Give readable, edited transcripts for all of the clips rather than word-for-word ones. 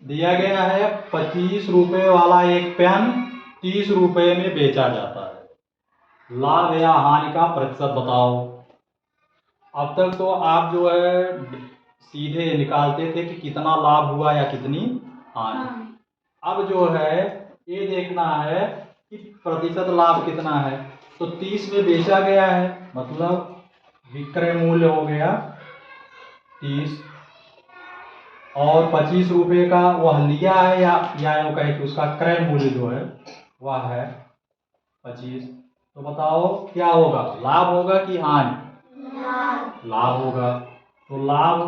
दिया गया है 25 रुपये वाला एक पेन 30 रुपये में बेचा जाता है। लाभ या हानि का प्रतिशत बताओ। अब तक तो आप जो है सीधे निकालते थे कि कितना लाभ हुआ या कितनी हानि। अब जो है ये देखना है कि प्रतिशत लाभ कितना है। तो 30 में बेचा गया है, मतलब विक्रय मूल्य हो गया 30, और 25 रुपये का वह लिया है या यूँ कहे कि उसका क्रय मूल्य जो है वह है 25। तो बताओ क्या होगा, लाभ होगा कि हानि? लाभ होगा। तो लाभ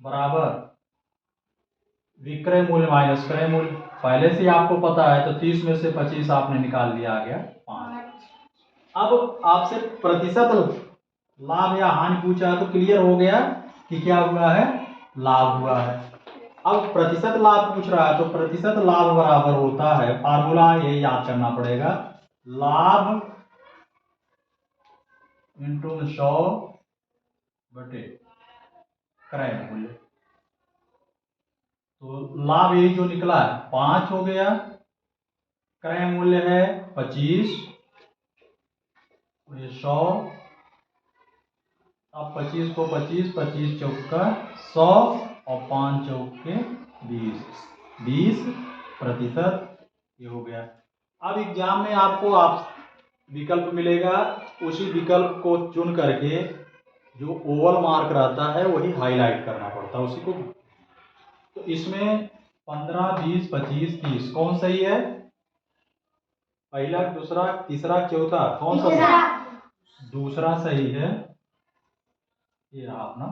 बराबर विक्रय मूल्य माइनस क्रय मूल्य। पहले से आपको पता है, तो 30 में से 25 आपने निकाल लिया, आ गया 5। अब आपसे प्रतिशत लाभ या हानि पूछा तो क्लियर हो गया कि क्या हुआ है, लाभ हुआ है। अब प्रतिशत लाभ पूछ रहा है, तो प्रतिशत लाभ बराबर होता है, फार्मूला ये याद करना पड़ेगा, लाभ इंटू 100 बटे क्रय मूल्य। तो लाभ यही जो निकला है 5 हो गया, क्रय मूल्य है 25, ये 100। अब 25 को 25, 25 चौका 100 और 5 चौके 20% ये हो गया। अब एग्जाम में आपको विकल्प मिलेगा, उसी विकल्प को चुन करके जो ओवल मार्क रहता है वही हाईलाइट करना पड़ता है उसी को। तो इसमें 15, 20, 25, 30 कौन सही है? पहला, दूसरा, तीसरा, चौथा कौन सा सही? दूसरा सही है। ये रहा अपना।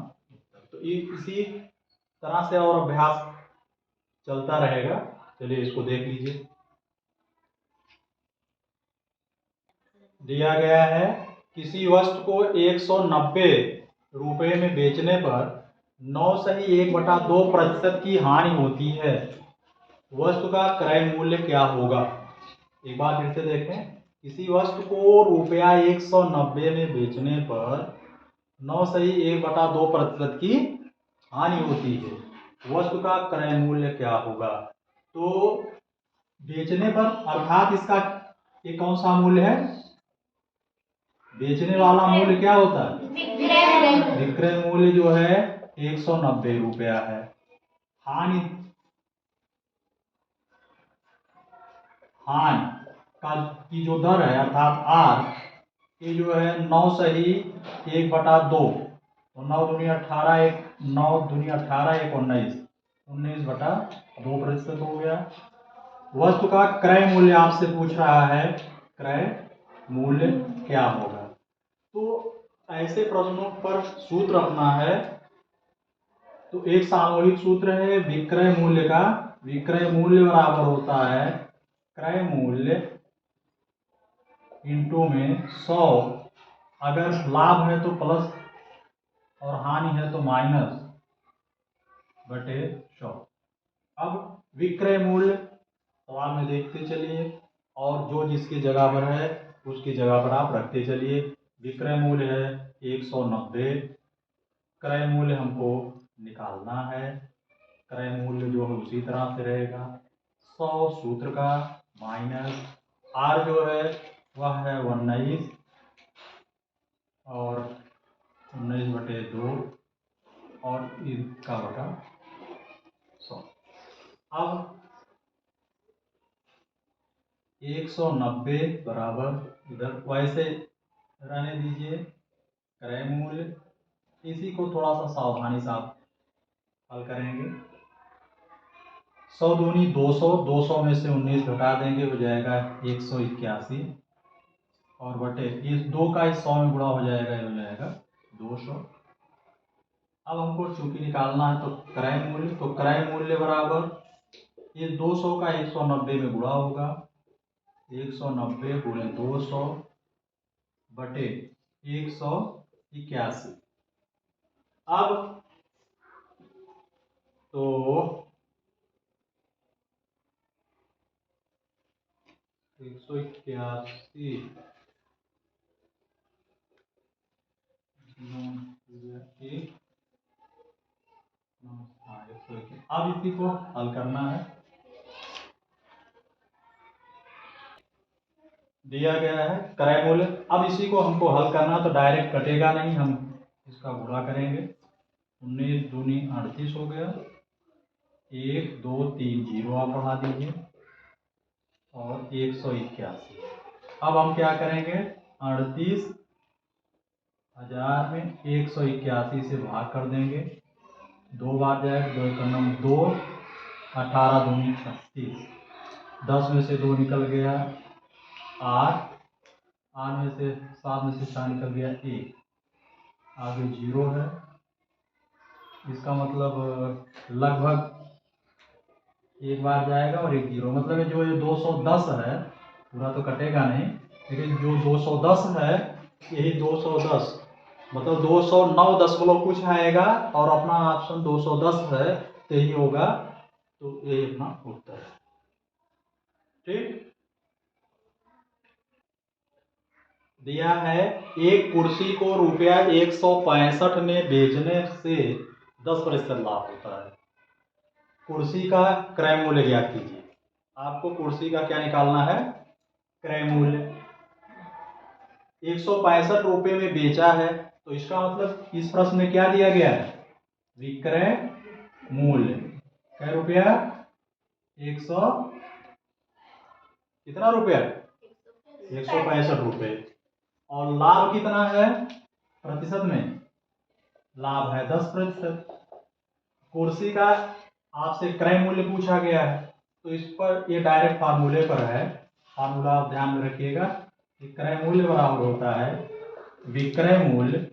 तो इसी तरह से और अभ्यास चलता रहेगा। चलिए इसको देख लीजिए। दिया गया है किसी वस्तु को 190 रुपये में बेचने पर 9.1/2% की हानि होती है। वस्तु का क्रय मूल्य क्या होगा? एक बार फिर से देखें। किसी वस्तु को रुपया 190 में बेचने पर 9.1/2% की हानि होती है। वस्तु का क्रय मूल्य क्या होगा? तो बेचने पर अर्थात इसका ये कौन सा मूल्य है? बेचने वाला मूल्य क्या होता है? विक्रय मूल्य जो है 190 रुपया है। हानि का की जो दर है अर्थात आर, ये जो है 9.1/2। तो 9 दूनी 18, 9 दूनी 18, 1 19, 19/2% हो गया। वस्तु का क्रय मूल्य आपसे पूछ रहा है, क्रय मूल्य क्या होगा? तो ऐसे प्रश्नों पर सूत्र अपना है। तो एक सामूहिक सूत्र है विक्रय मूल्य का। विक्रय मूल्य बराबर होता है क्रय मूल्य इंटू में 100। अगर लाभ है तो प्लस और हानि है तो माइनस बटे 100। अब विक्रय मूल्य सवाल में देखते चलिए, और जो जिसकी जगह पर है उसकी जगह पर आप रखते चलिए। विक्रय मूल्य है 190, क्रय मूल्य हमको निकालना है। क्रय मूल्य जो है उसी तरह से रहेगा 100 सूत्र का, माइनस आर जो है वह है 19, और 19/2 और इसका बटा 100। अब 190 बराबर, इधर वैसे रहने दीजिए क्रय मूल्य, इसी को थोड़ा सा सावधानी से आप हल करेंगे। 100 दूनी 200, 200 में से 19 घटा देंगे, हो जाएगा 181, और बटे इस 2 का इस 100 में गुणा हो जाएगा, हो जाएगा 200। अब हमको चूंकि निकालना है तो क्रय मूल्य, तो क्रय मूल्य बराबर ये 200 का 190 में गुणा होगा, 190 गुणे 200 बटे 181। अब तो 181 181 अब इसी को हल करना है। दिया गया है क्रय मूल्य। अब इसी को हमको हल करना, तो डायरेक्ट कटेगा नहीं, हम इसका गुणा करेंगे। 19 दूनी 38 हो गया। 1 2 3 जीरो आप बढ़ा दीजिए और 181। अब हम क्या करेंगे, 38,000 में 181 से भाग कर देंगे। 2 बार जाएगा, 2 का नम 2, 18 दूनी 36। 10 में से 2 निकल गया 8, 8 में से 7 में से 4 निकल गया 1, आगे 0 है। इसका मतलब लगभग एक बार जाएगा और एक 0, मतलब जो ये 210 है, पूरा तो कटेगा नहीं, लेकिन जो 210 है, यही 210 मतलब 209 दशमलव कुछ आएगा, और अपना ऑप्शन 210 है, तो यही होगा। तो ये अपना उत्तर है। ठीक, दिया है एक कुर्सी को रुपया 165 में बेचने से 10% लाभ होता है। कुर्सी का क्रय मूल्य ज्ञात कीजिए। आपको कुर्सी का क्या निकालना है, क्रय मूल्य। 165 रुपये में बेचा है, तो इसका मतलब इस प्रश्न में क्या दिया गया है, विक्रय मूल्य। क्या रुपया, 100 कितना रुपया, 165 रुपये। और लाभ कितना है प्रतिशत में, लाभ है 10%। कुर्सी का आपसे क्रय मूल्य पूछा गया है, तो इस पर ये डायरेक्ट फार्मूले पर है। फार्मूला आप ध्यान में रखिएगा कि क्रय मूल्य बराबर होता है विक्रय मूल्य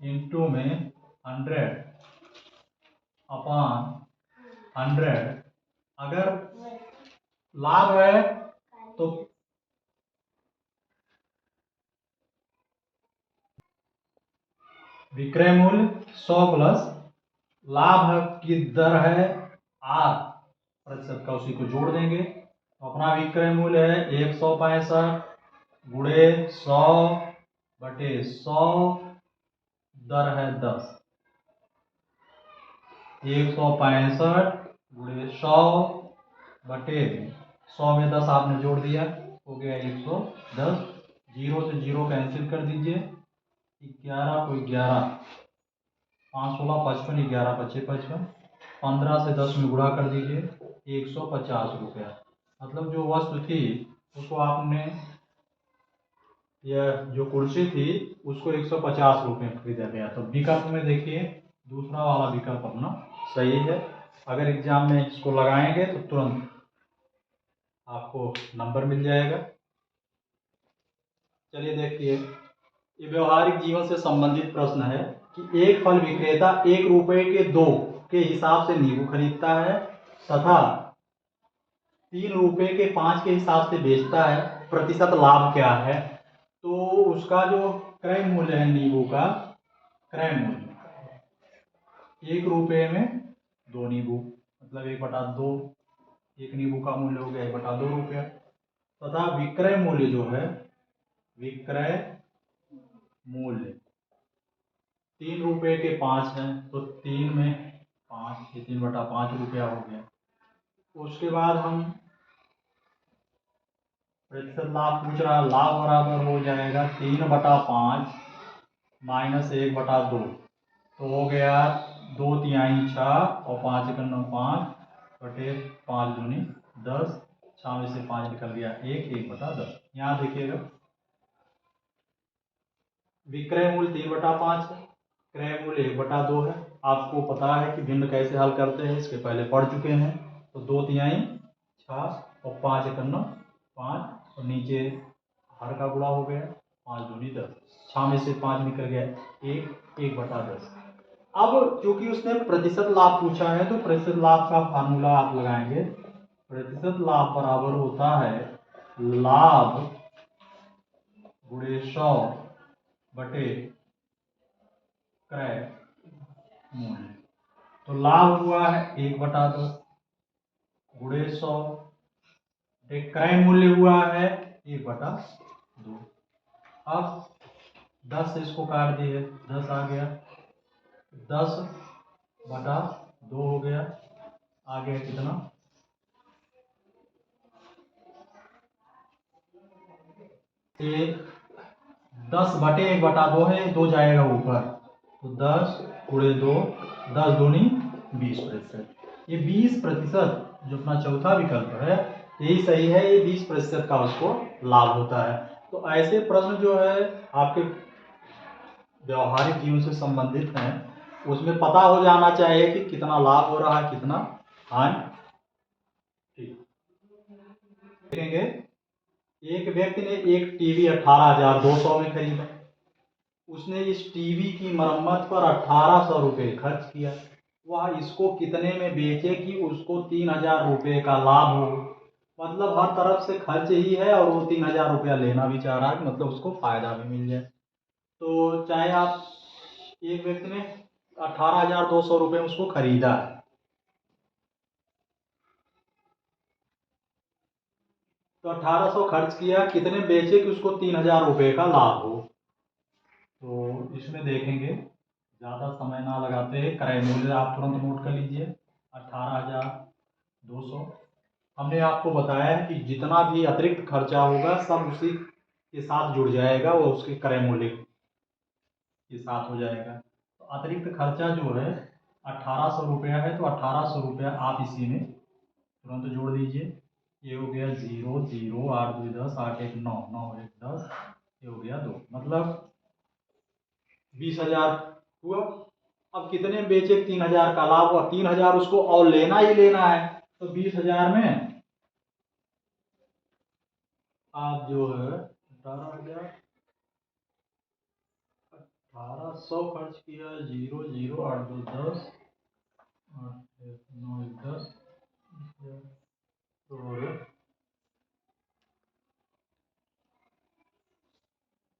इंटू में 100 अपॉन 100। अगर लाभ है तो विक्रय मूल्य 100 प्लस लाभ की दर है 8% का, उसी को जोड़ देंगे। तो अपना विक्रय मूल्य है 165 गुणे 100 बटे 100, दर है 10। 165 गुणे 100 बटे 100 में 10 आपने जोड़ दिया, हो गया 110। 0 से 0 कैंसिल कर दीजिए। 11 को 11, 5 16 55, 11 25 55। 15 से 10 में गुणा कर दीजिए, 150 रुपया। मतलब जो वस्तु थी उसको आपने, यह जो कुर्सी थी उसको 150 रुपये में खरीदा गया। तो विकल्प में देखिए दूसरा वाला विकल्प अपना सही है। अगर एग्जाम में इसको लगाएंगे तो तुरंत आपको नंबर मिल जाएगा। चलिए देखिए, ये व्यवहारिक जीवन से संबंधित प्रश्न है कि एक फल विक्रेता 1 रुपये के 2 के हिसाब से नींबू खरीदता है तथा 3 रुपये के 5 के हिसाब से बेचता है, प्रतिशत लाभ क्या है। तो उसका जो क्रय मूल्य है नींबू का, क्रय मूल्य 1 रुपये में 2 नींबू, मतलब 1/2, एक नींबू का मूल्य हो गया 1/2 रुपया। तथा विक्रय मूल्य जो है, विक्रय मूल्य 3 रुपये के 5 है, तो 3 में 5, ये 3/5 रुपया हो गया। उसके बाद हम प्रतिशत लाभ पूछ रहा, लाभ बराबर हो जाएगा 3/5 माइनस 1/2, तो हो गया 2 तिहाई 6 और 5 1 9 5 बटे 5 दूनी 10। 6 में से 5 निकल गया 1, 1/10। यहाँ देखिएगा विक्रय मूल्य 3/5 है, क्रय मूल्य 1/2 है। आपको पता है कि भिन्न कैसे हल करते हैं, इसके पहले पढ़ चुके हैं। तो 2 तिहाई 6 और 5 1 9 5, और नीचे हर का गुणा हो गया 5 दूनी 10। 6 में से 5 निकल गया 1, 1/10। अब चूंकि उसने प्रतिशत लाभ पूछा है, तो प्रतिशत लाभ का फार्मूला आप लगाएंगे। प्रतिशत लाभ बराबर होता है लाभ गुणे 100 बटे क्रय मूल्य। तो लाभ हुआ है 1/10 गुणे 100, क्रय मूल्य हुआ है 1/2। अब 10 से इसको काट दिए, 10 आ गया, 10/2 2 हो गया, आ गया कितना, 10/1/2 है, 2 जाएगा ऊपर, तो 10 × 2, 10 दूनी 20%। ये 20% जो अपना चौथा विकल्प है यही सही है, ये 20% का उसको लाभ होता है। तो ऐसे प्रश्न जो है आपके व्यवहारिक जीवन से संबंधित हैं, उसमें पता हो जाना चाहिए कि कितना लाभ हो रहा है, कितना हानि। ठीक, देखेंगे एक व्यक्ति ने एक टीवी 18,200 में खरीदा। उसने इस टीवी की मरम्मत पर 1,800 रुपये खर्च किया। वह इसको कितने में बेचे कि उसको 3,000 रुपये का लाभ हो। मतलब हर तरफ से खर्च ही है और वो 3,000 रुपया लेना भी चाह रहा है, मतलब उसको फायदा भी मिल जाए। तो चाहे आप, एक व्यक्ति ने 18,200 रुपये में उसको खरीदा है, तो 1,800 खर्च किया, कितने बेचे कि उसको 3,000 रुपये का लाभ हो। तो इसमें देखेंगे, ज़्यादा समय ना लगाते हैं, क्रय मूल्य आप तुरंत नोट कर लीजिए 18,200। हमने आपको बताया है कि जितना भी अतिरिक्त खर्चा होगा सब उसी के साथ जुड़ जाएगा, वो उसके क्रय मूल्य के साथ हो जाएगा। तो अतिरिक्त खर्चा जो है 1,800 रुपया है, तो 1,800 रुपया आप इसी में तुरंत जोड़ दीजिए। ये हो गया 0 0 8 2 10 8 1 9 9 1 10, ये हो गया 2, मतलब 20,000 हुआ। अब कितने बेचे, 3,000 का लाभ हुआ, 3,000 उसको और लेना ही लेना है, तो 20,000 में आप जो है 1,800 खर्च किया, 0 0 8 2 10 8 1 9 1 10, और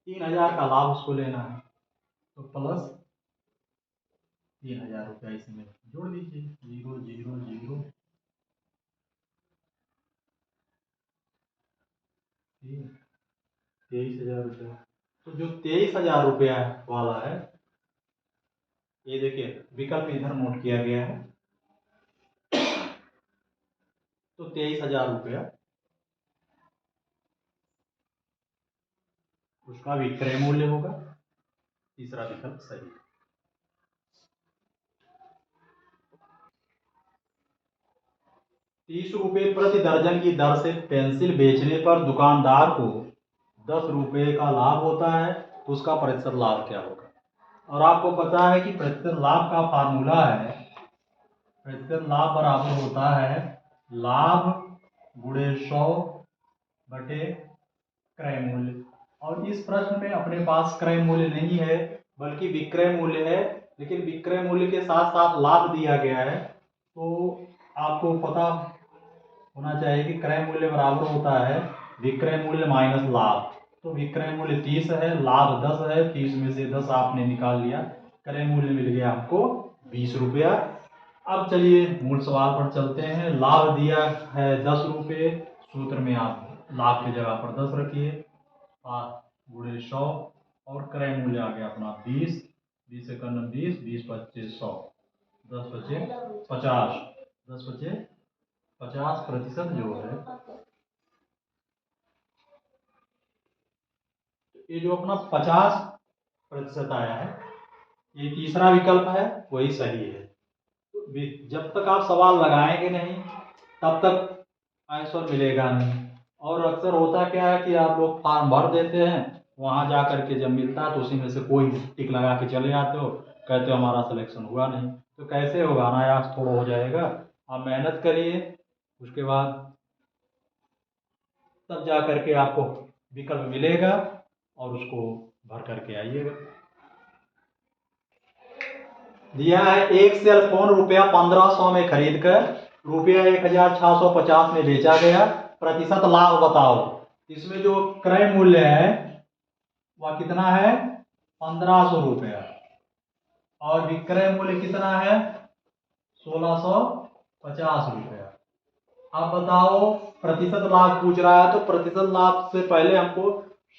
3,000 का लाभ उसको लेना है, तो प्लस 3,000 रुपया इसमें जोड़ दीजिए, 0 0 0 23,000 रुपया। तो जो 23,000 रुपया वाला है, ये देखिए विकल्प इधर नोट किया गया है, तो 23,000 रुपया उसका विक्रय मूल्य होगा। तीसरा विकल्प सही है। 30 रुपये प्रति दर्जन की दर से पेंसिल बेचने पर दुकानदार को 10 रुपये का लाभ होता है, तो उसका प्रतिशत लाभ क्या होगा। और आपको पता है कि प्रतिशत लाभ का फार्मूला है, प्रतिशत लाभ बराबर होता है लाभ गुणे 100 बटे क्रय मूल्य। और इस प्रश्न में अपने पास क्रय मूल्य नहीं है बल्कि विक्रय मूल्य है, लेकिन विक्रय मूल्य के साथ साथ लाभ दिया गया है। तो आपको पता होना चाहिए कि क्रय मूल्य बराबर होता है विक्रय मूल्य माइनस लाभ। तो विक्रय मूल्य 30 है, लाभ 10 है, 30 में से 10 आपने निकाल लिया, क्रय मूल्य मिल गया हमको 20 रुपया। अब चलिए मूल सवाल पर चलते हैं। लाभ दिया है 10 रुपये, सूत्र में आप लाभ की जगह पर 10 रखिए, 5 गुणे 100, और क्रय मूल्य आ गया अपना 20, 20 एक 20, 20 25 100, 10 बचे 50, 10 बचे 50% जो है, ये जो अपना 50% आया है, ये तीसरा विकल्प है, वही सही है। जब तक आप सवाल लगाएंगे नहीं तब तक आंसर मिलेगा नहीं। और अक्सर होता क्या है कि आप लोग फॉर्म भर देते हैं, वहाँ जा कर के जब मिलता है तो उसी में से कोई टिक लगा के चले आते हो, कहते हो हमारा सिलेक्शन हुआ नहीं। तो कैसे होगा, अनायास थोड़ा हो जाएगा। आप मेहनत करिए, उसके बाद तब जा करके आपको विकल्प मिलेगा और उसको भर करके आइएगा। दिया है एक सेल फोन रुपया 1,500 में खरीद कर रुपया 1,650 में बेचा गया, प्रतिशत लाभ बताओ। इसमें जो क्रय मूल्य है वह कितना है, 1,500 रुपया, और विक्रय मूल्य कितना है, 1,650 रुपया। अब बताओ प्रतिशत लाभ पूछ रहा है, तो प्रतिशत लाभ से पहले हमको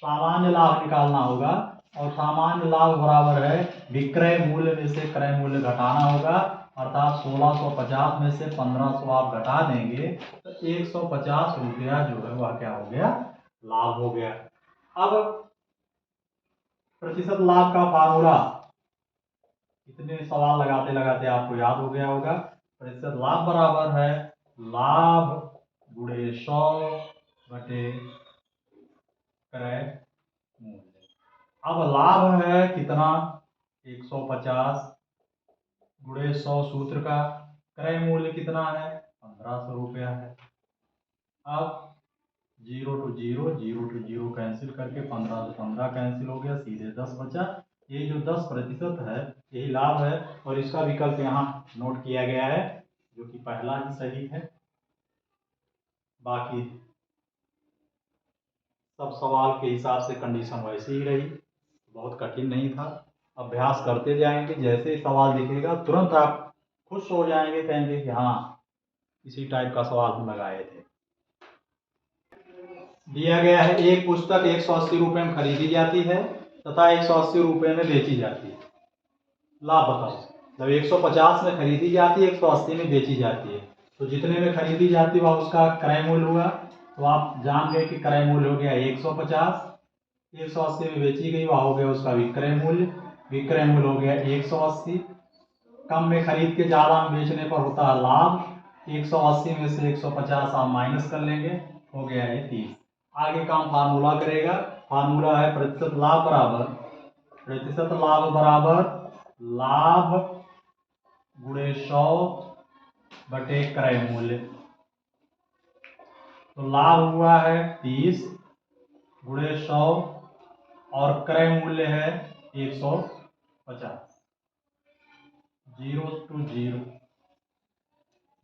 सामान्य लाभ निकालना होगा, और सामान्य लाभ बराबर है विक्रय मूल्य में से क्रय मूल्य घटाना होगा, अर्थात 1650 में से 1500 आप घटा देंगे तो 150 रुपया जो है वह क्या हो गया, लाभ हो गया। अब प्रतिशत लाभ का फार्मूला इतने सवाल लगाते लगाते आपको याद हो गया होगा। प्रतिशत लाभ बराबर है लाभ गुणे 100 बटे क्रय मूल्य। अब लाभ है कितना, 150 गुणे 100 सूत्र का, क्रय मूल्य कितना है, 1500 रुपया है। अब 0 to 0, 0 to 0 कैंसिल करके 15 से 15 कैंसिल हो गया, सीधे 10 बचा। ये जो 10% है यही लाभ है और इसका विकल्प यहाँ नोट किया गया है जो कि पहला ही सही है। बाकी सब सवाल के हिसाब से कंडीशन वैसी ही रही, बहुत कठिन नहीं था। अभ्यास करते जाएंगे, जैसे ही सवाल दिखेगा तुरंत आप खुश हो जाएंगे, कहेंगे कि हाँ इसी टाइप का सवाल हम लगाए थे। दिया गया है एक पुस्तक 180 रुपये में खरीदी जाती है तथा 180 रुपये में बेची जाती है। लाभ बताओ। जब 150 में खरीदी जाती है 180 में बेची जाती है तो जितने में खरीदी जाती है वह उसका क्रय मूल्य हुआ। तो आप जान गए कि क्रय मूल्य हो गया 150, 180 में बेची गई वह हो गया उसका विक्रय मूल्य, विक्रय मूल्य हो गया 180। कम में खरीद के ज़्यादा में बेचने पर होता है लाभ, 180 में से 150 आप माइनस कर लेंगे, हो गया ये 30। आगे का हम फार्मूला करेगा। फार्मूला है प्रतिशत लाभ बराबर लाभ गुणे 100 बटे क्रय मूल्य। तो लाभ हुआ है 30 गुणे 100 और क्रय मूल्य है 150। 0 to 0,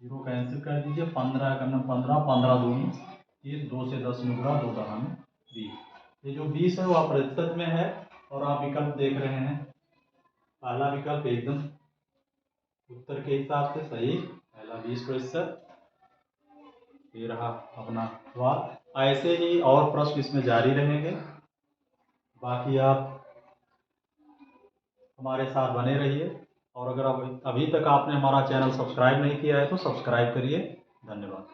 0 कैंसिल कर दीजिए, 15 करना 15, 15 दूनी 30, 2 से 10 निकला, 2 दहाने 20। ये जो 20 है वह प्रतिशत में है और आप विकल्प देख रहे हैं, पहला विकल्प एकदम उत्तर के हिसाब से सही, पहला 20%। ये रहा अपना सवाल। ऐसे ही और प्रश्न इसमें जारी रहेंगे। बाकी आप हमारे साथ बने रहिए और अगर अभी तक आपने हमारा चैनल सब्सक्राइब नहीं किया है तो सब्सक्राइब करिए। धन्यवाद।